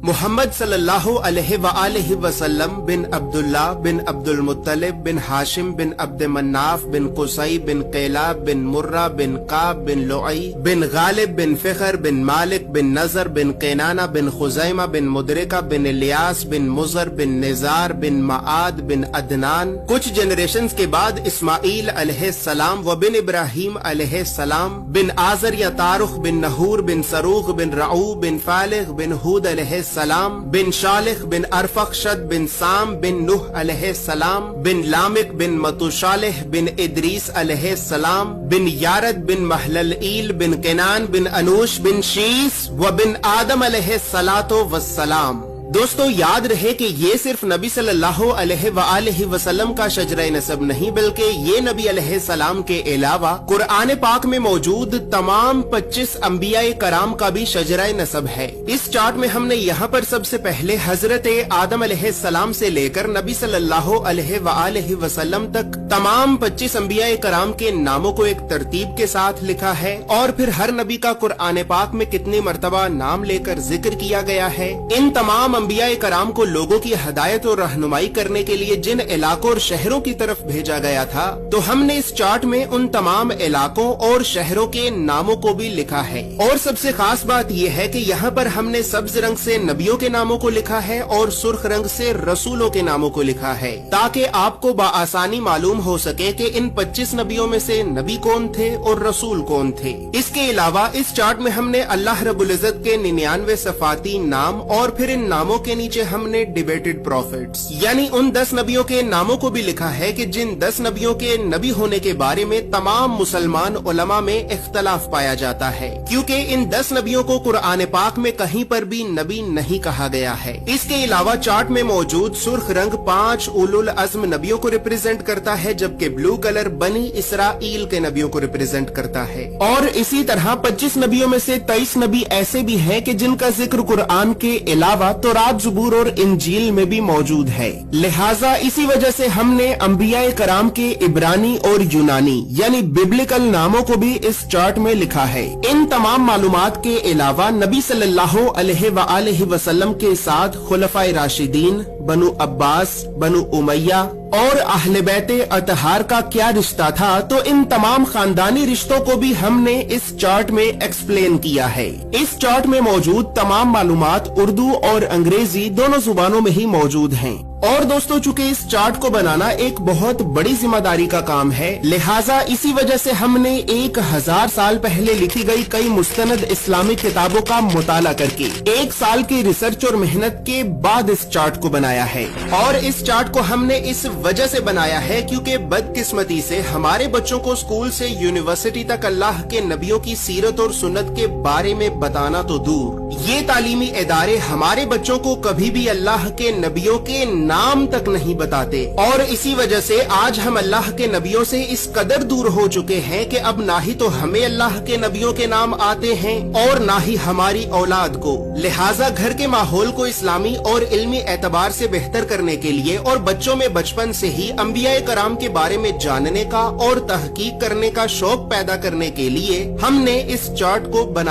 محمد صلی اللہ علیہ وآلہ وسلم بن عبداللہ بن عبدالمطلب بن ہاشم بن عبد مناف بن قصی بن قیلاب بن مرہ بن قاب بن لعی بن غالب بن فخر بن مالک بن نظر بن قینانہ بن خزیمہ بن مدرکہ بن الیاس بن مزر بن نزار بن معاد بن عدنان۔ کچھ جنریشنز کے بعد اسماعیل علیہ السلام و بن ابراہیم علیہ السلام بن آزر یا تارخ بن نحور بن سروغ بن رعو بن فالغ بن ہود علیہ السلام بن شالخ بن ارفخشد بن سام بن نوح علیہ السلام بن لامک بن متوشالح بن ادریس علیہ السلام بن یارد بن محللئیل بن کنان بن انوش بن شیس و بن آدم علیہ السلام۔ دوستو یاد رہے کہ یہ صرف نبی صلی اللہ علیہ وآلہ وسلم کا شجرہ نسب نہیں بلکہ یہ نبی علیہ السلام کے علاوہ قرآن پاک میں موجود تمام 25 انبیاء کرام کا بھی شجرہ نسب ہے۔ اس چارٹ میں ہم نے یہاں پر سب سے پہلے حضرت آدم علیہ السلام سے لے کر نبی صلی اللہ علیہ وآلہ وسلم تک تمام 25 انبیاء کرام کے ناموں کو ایک ترتیب کے ساتھ لکھا ہے، اور پھر ہر نبی کا قرآن پاک میں کتنی مرتبہ نام لے کر ذکر کیا گیا ہے۔ ان تمام انبیاء کرام کو لوگوں کی ہدایت اور رہنمائی کرنے کے لیے جن علاقوں اور شہروں کی طرف بھیجا گیا تھا، تو ہم نے اس چارٹ میں ان تمام علاقوں اور شہروں کے ناموں کو بھی لکھا ہے۔ اور سب سے خاص بات یہ ہے کہ یہاں پر ہم نے سبز رنگ سے نبیوں کے ناموں کو لکھا ہے اور سرخ رنگ سے رسولوں کے ناموں کو لکھا ہے، تاکہ آپ کو بآسانی معلوم ہو سکے کہ ان 25 نبیوں میں سے نبی کون تھے اور رسول کون تھے۔ اس کے علاوہ اس چارٹ میں ہم نے اللہ رب العزت کے 99 صفاتی نام اور پھر ان ناموں کے نیچے ہم نے ڈیبیٹڈ پروفیٹس یعنی ان 10 نبیوں کے ناموں کو بھی لکھا ہے کہ جن 10 نبیوں کے نبی ہونے کے بارے میں تمام مسلمان علماء میں اختلاف پایا جاتا ہے، کیونکہ ان 10 نبیوں کو قرآن پاک میں کہیں پر بھی نبی نہیں کہا گیا ہے۔ اس کے علاوہ چارٹ میں موجود سرخ رنگ 5 اولو العزم نبیوں کو ریپرزینٹ کرتا ہے، جبکہ بلو کلر بنی اسرائیل کے نبیوں کو ریپرزینٹ کرتا ہے۔ اور اسی طرح 25 نبیوں میں سے 23 نبی ایسے بھی ہیں کہ جن کا ذکر قرآن کے علاوہ تورات، زبور اور انجیل میں بھی موجود ہے۔ لہٰذا اسی وجہ سے ہم نے انبیاء کرام کے عبرانی اور یونانی یعنی ببلکل ناموں کو بھی اس چارٹ میں لکھا ہے۔ ان تمام معلومات کے علاوہ نبی صلی اللہ علیہ وآلہ وسلم کے ساتھ خلفائے راشدین، بنو عباس، بنو امیہ اور اہل بیت اطہار کا کیا رشتہ تھا، تو ان تمام خاندانی رشتوں کو بھی ہم نے اس چارٹ میں ایکسپلین کیا ہے۔ اس چارٹ میں موجود تمام معلومات اردو اور انگریزی دونوں زبانوں میں ہی موجود ہیں۔ اور دوستو چونکہ اس چارٹ کو بنانا ایک بہت بڑی ذمہ داری کا کام ہے، لہٰذا اسی وجہ سے ہم نے 1000 سال پہلے لکھی گئی کئی مستند اسلامی کتابوں کا مطالعہ کر کے 1 سال کی ریسرچ اور محنت کے بعد اس چارٹ کو بنایا ہے۔ اور اس چارٹ کو ہم نے اس وجہ سے بنایا ہے کیونکہ بدقسمتی سے ہمارے بچوں کو اسکول سے یونیورسٹی تک اللہ کے نبیوں کی سیرت اور سنت کے بارے میں بتانا تو دور، یہ تعلیمی ادارے ہمارے بچوں کو کبھی بھی اللہ کے نبیوں کے نام تک نہیں بتاتے، اور اسی وجہ سے آج ہم اللہ کے نبیوں سے اس قدر دور ہو چکے ہیں کہ اب نہ ہی تو ہمیں اللہ کے نبیوں کے نام آتے ہیں اور نہ ہی ہماری اولاد کو۔ لہٰذا گھر کے ماحول کو اسلامی اور علمی اعتبار سے بہتر کرنے کے لیے اور بچوں میں بچپن سے ہی انبیاء کرام کے بارے میں جاننے کا اور تحقیق کرنے کا شوق پیدا کرنے کے لیے ہم نے اس چارٹ کو بنا